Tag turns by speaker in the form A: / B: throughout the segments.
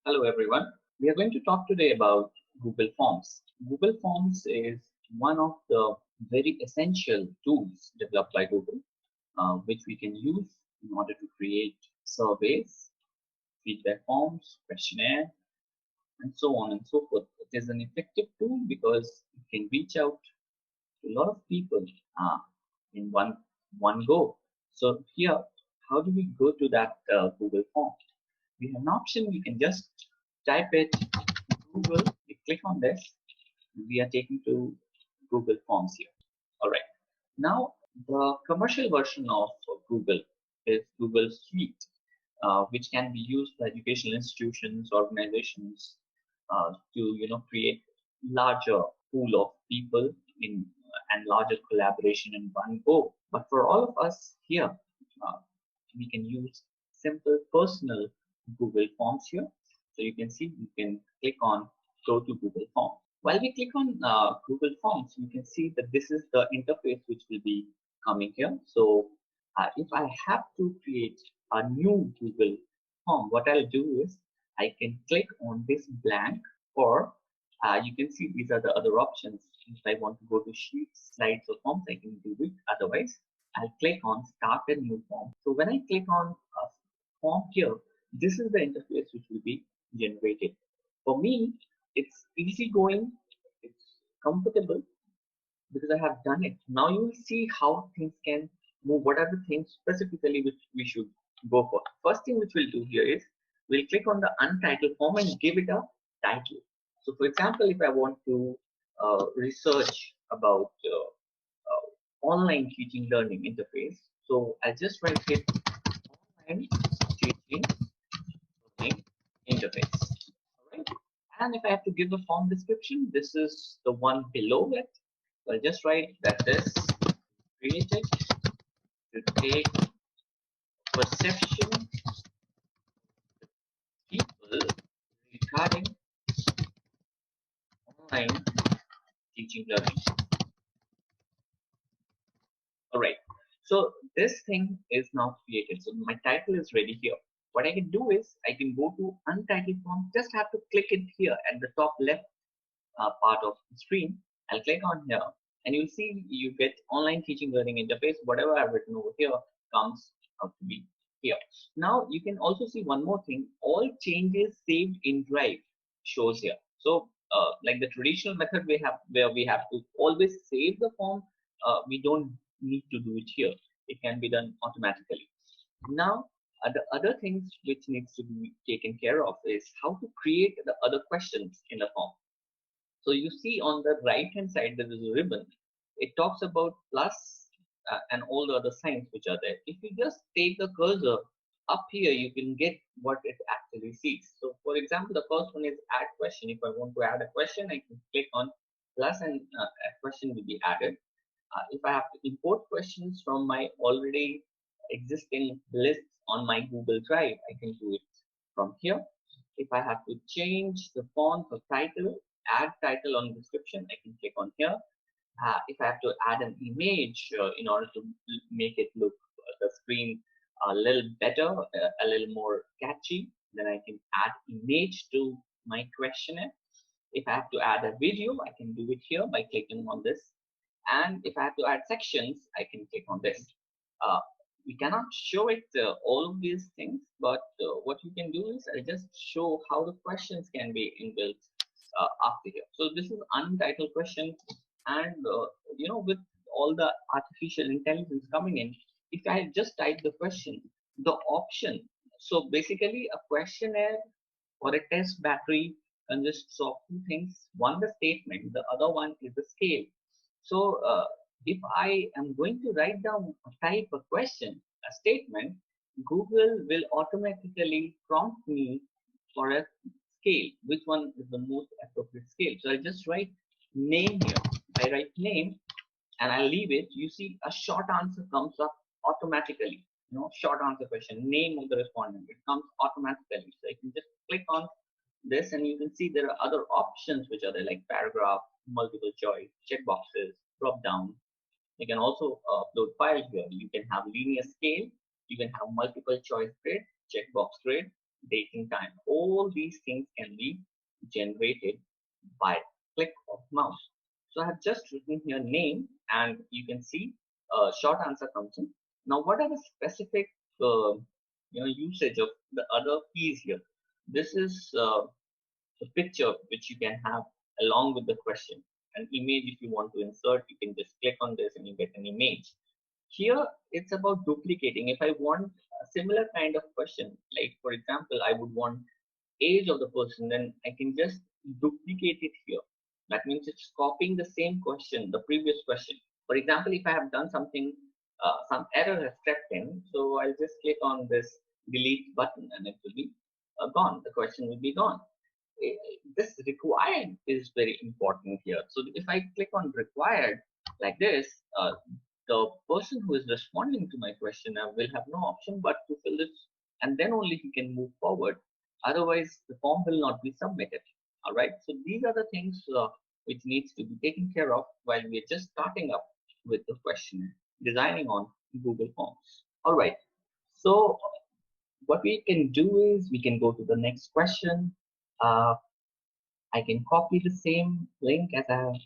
A: Hello everyone. We are going to talk today about Google Forms. Google Forms is one of the very essential tools developed by Google, which we can use in order to create surveys, feedback forms, questionnaire, and so on and so forth. It is an effective tool because it can reach out to a lot of people uh, in one go. So here, how do we go to that Google Form? We have an option. We can just type it Google. We click on this. We are taken to Google Forms here. All right. Now the commercial version of Google is Google Suite, which can be used by educational institutions, organizations to create larger pool of people in and larger collaboration in one go. But for all of us here, we can use simple personal Google Forms here. So you can see you can click on go to Google Forms. While we click on Google Forms, you can see that this is the interface which will be coming here. So if I have to create a new Google Form, what I'll do is I can click on this blank, or you can see these are the other options. If I want to go to sheets, slides, or forms, I can do it. Otherwise, I'll click on start a new form. So when I click on a form here, this is the interface which will be generated. For me, it's easy going, it's comfortable because I have done it. Now you will see how things can move. What are the things specifically which we should go for? First thing which we'll do here is we'll click on the untitled form and give it a title. So for example, if I want to research about online teaching learning interface, so I just write here online teaching learning interface. All right. And if I have to give the form description, this is the one below it. So I'll just write that this created to take perception people regarding online teaching learning. All right. So this thing is now created. So my title is ready here. What I can do is I can go to untitled form. Just have to click it here at the top left part of the screen. I'll click on here, and you'll see you get online teaching learning interface. Whatever I've written over here comes out to be here. Now you can also see one more thing. All changes saved in Drive shows here. So like the traditional method we have, where we have to always save the form, we don't need to do it here. It can be done automatically. Now the other things which needs to be taken care of is how to create the other questions in the form. So you see on the right hand side there is a ribbon. It talks about plus and all the other signs which are there. If you just take the cursor up here, you can get what it actually sees. So for example, the first one is add question. If I want to add a question, I can click on plus and a question will be added. If I have to import questions from my already existing lists on my Google Drive, I can do it from here. If I have to change the font or title, add title on description, I can click on here. If I have to add an image in order to make it look the screen a little better, a little more catchy, then I can add image to my questionnaire. If I have to add a video, I can do it here by clicking on this. And if I have to add sections, I can click on this. Uh, we cannot show it all of these things, but what you can do is I just show how the questions can be inbuilt after here. So this is untitled question, and with all the artificial intelligence coming in, if I just type the question, the option. So basically, a questionnaire or a test battery consists of two things. One, the statement. The other one is the scale. So if I am going to write down, type a question, a statement, Google will automatically prompt me for a scale. Which one is the most appropriate scale? So I just write name here. I write name and I leave it. You see a short answer comes up automatically. Short answer question, name of the respondent. It comes automatically. So I can just click on this and you can see there are other options which are there, like paragraph, multiple choice, checkboxes, drop down. You can also upload files here. You can have linear scale. You can have multiple choice grid, checkbox grid, date and time. All these things can be generated by click of mouse. So I have just written here name, and you can see a short answer comes in. Now, what are the specific usage of the other keys here? This is a picture which you can have along with the question. An image, if you want to insert, you can just click on this and you get an image. Here, it's about duplicating. If I want a similar kind of question, like for example, I would want age of the person, then I can just duplicate it here. That means it's copying the same question, the previous question. For example, if I have done something, some error has crept in, so I'll just click on this delete button and it will be gone. The question will be gone. This required is very important here. So if I click on required like this, the person who is responding to my question will have no option but to fill this, and then only he can move forward. Otherwise, the form will not be submitted. All right. So these are the things which needs to be taken care of while we are just starting up with the question designing on Google Forms. All right. So what we can do is we can go to the next question. I can copy the same link as I have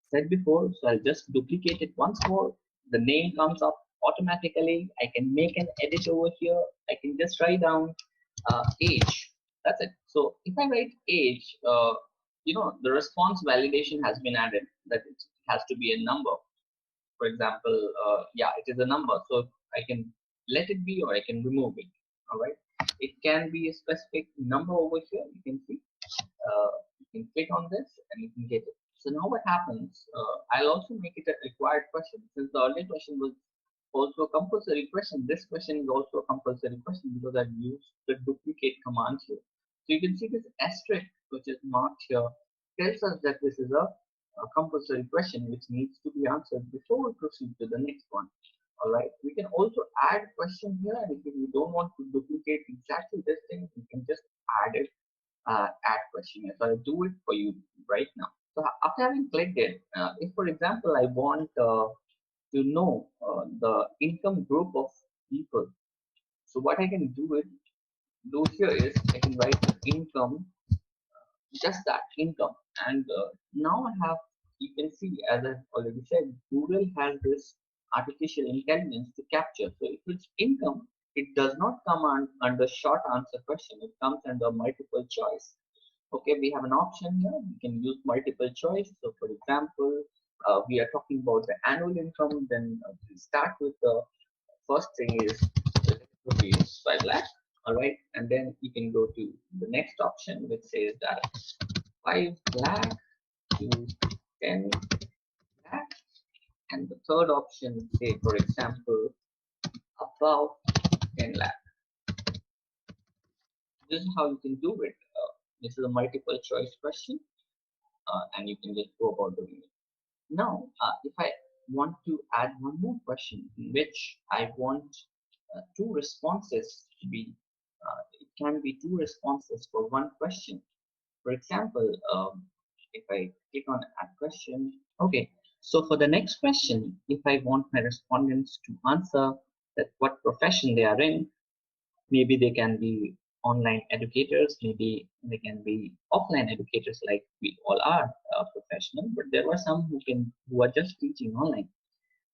A: said before. So I'll just duplicate it once more. The name comes up automatically. I can make an edit over here. I can just write down age. That's it. So if I write age, the response validation has been added that it has to be a number. For example, yeah, it is a number. So I can let it be or I can remove it. All right. It can be a specific number over here. You can see. You can click on this and you can get it. So now what happens, I'll also make it a required question. Since the earlier question was also a compulsory question, this question is also a compulsory question because I've used the duplicate command here. So you can see this asterisk which is marked here tells us that this is a compulsory question which needs to be answered before we proceed to the next one. All right. We can also add a question here, and if you don't want to duplicate exactly this thing, you can just add it. Add question here. So I'll do it for you right now. So after having clicked it, if for example I want to know the income group of people, so what I can do here is I can write income, just that income, and now I have, you can see as I've already said, Google has this artificial intelligence to capture. So if it's income, it does not come under short answer question. It comes under multiple choice. Okay, we have an option here. We can use multiple choice. So for example, we are talking about the annual income. Then we start with the first thing is rupees 5 lakh. All right, and then you can go to the next option which says that 5 lakh to 10 lakh, and the third option say for example above 10 lakh. This is how you can do it. This is a multiple choice question, and you can just go about doing it. Now, if I want to add one more question in which I want two responses to be, it can be two responses for one question. For example, if I click on add question, okay. So for the next question, if I want my respondents to answer that what profession they are in, maybe they can be online educators, maybe they can be offline educators like we all are professional, but there are some who are just teaching online.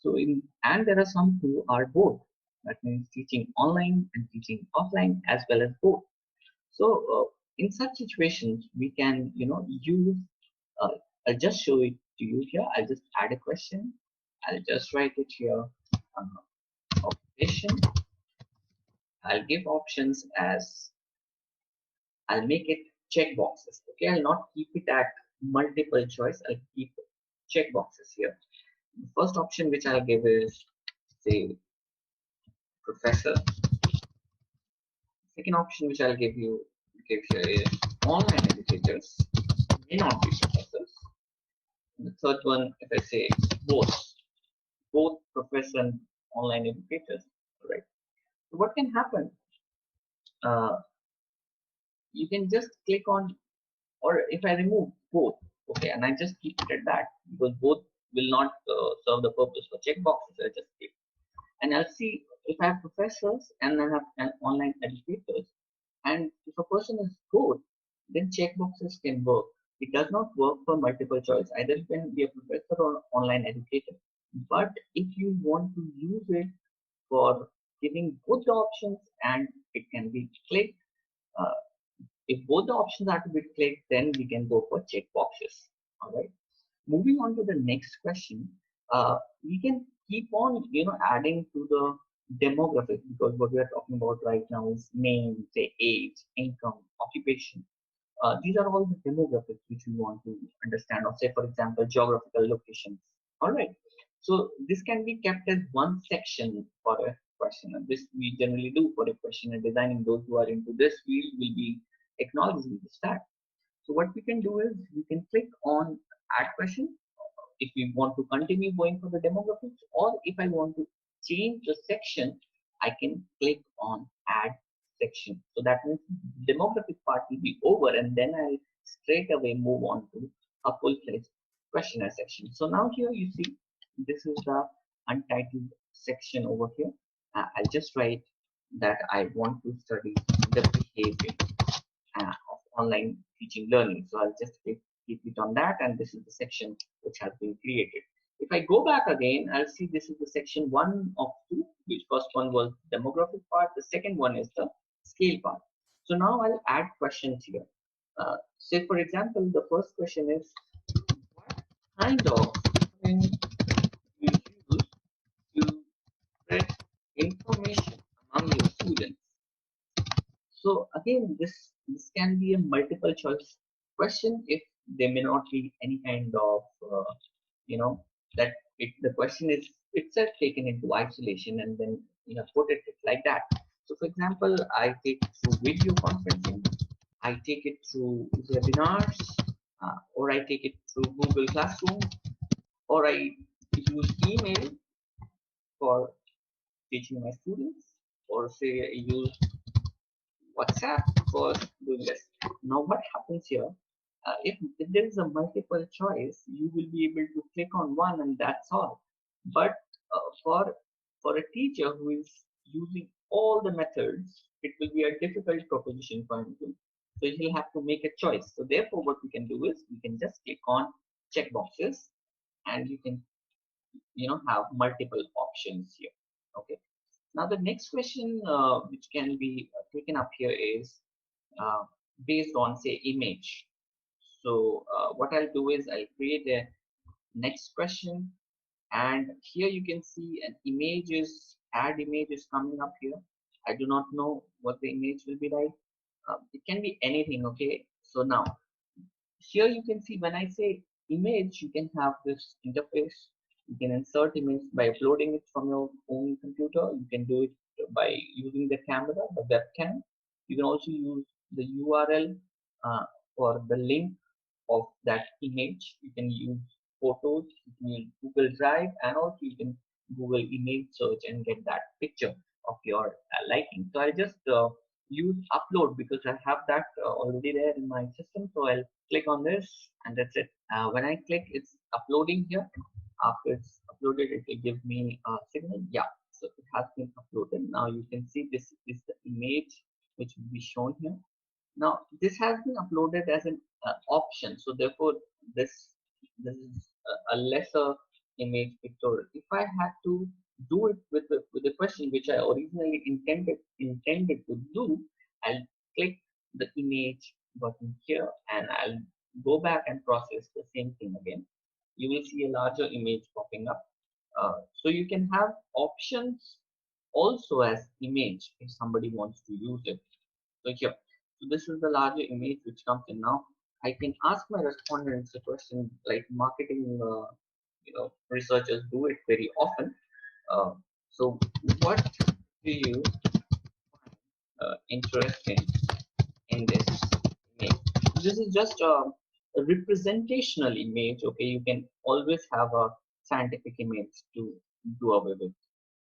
A: So and there are some who are both. That means teaching online and teaching offline as well as both. So in such situations, we can use. Uh, I'll just show it to you here. I'll just add a question. I'll just write it here. Occupation. I'll give options as, I'll make it checkboxes. Okay, I'll not keep it at multiple choice. I'll keep checkboxes here. The first option which I'll give is say professor. Second option which I'll give here is online educators, may not be professors. And the third one, if I say both professor and online educators, right? So what can happen? You can just click on, or if I remove both, okay, and I just keep it at that because both will not serve the purpose for checkboxes. I just click, and I'll see if I have professors and I have an online educators, And if a person is good, then checkboxes can work. It does not work for multiple choice. Either you can be a professor or online educator. But if you want to use it for giving both the options and it can be clicked, uh, if both the options are to be clicked, then we can go for checkboxes. All right. Moving on to the next question, we can keep on, adding to the demographic, because what we are talking about right now is name, say age, income, occupation. These are all the demographics which we want to understand, or say, for example, geographical locations. All right. So this can be kept as one section for a question. And this we generally do for a question and designing. Those who are into this field will be acknowledging this fact. So what we can do is we can click on add question if we want to continue going for the demographics, or if I want to change the section, I can click on add section. So that means demographic part will be over, and then I'll straight away move on to a full-fledged questionnaire section. So now here you see this is the untitled section over here. I'll just write that I want to study the behavior of online teaching learning. So I'll just keep it on that, and this is the section which has been created. If I go back again, I'll see this is the section 1 of 2, which first one was demographic part, the second one is the scale part. So now I'll add questions here. Say for example, the first question is, what kind of thing you use to spread information among your students? So again, this can be a multiple choice question if there may not be any kind of you know that the question is itself taken into isolation and then put it like that. So for example, I take it through video conferencing, I take it through webinars, or I take it through Google Classroom, or I use email for teaching my students, or say I use WhatsApp for doing this. Now, what happens here? If there is a multiple choice, you will be able to click on one and that's all. But for a teacher who is using all the methods, it will be a difficult proposition for him to. So he'll have to make a choice. So therefore, what we can do is we can just click on checkboxes, and you can have multiple options here. Okay. Now the next question which can be taken up here is uh, based on say image. So what I'll do is I'll create a next question, and here you can see an add image is coming up here. I do not know what the image will be like. It can be anything. Okay. So now here you can see when I say image, you can have this interface. You can insert image by uploading it from your own computer. You can do it by using the camera, the webcam. You can also use the URL for the link of that image. You can use photos, you can use Google Drive, and also you can Google image search and get that picture of your liking. So I just use upload because I have that already there in my system. So I'll click on this, and that's it. When I click, it's uploading here. After it's uploaded, it will give me a signal. Yeah, so it has been uploaded. Now you can see this is the image which will be shown here. Now this has been uploaded as an option, so therefore this is a lesser image pictorial. If I had to do it with the question which I originally intended to do, I'll click the image button here, and I'll go back and process the same thing again. You will see a larger image popping up. So you can have options also as image if somebody wants to use it. So here, so this is the larger image which comes in now. I can ask my respondents a question like marketing, researchers do it very often. Uh, so what do you interesting in this image? This is just a representational image. Okay, you can always have a scientific image to do away with.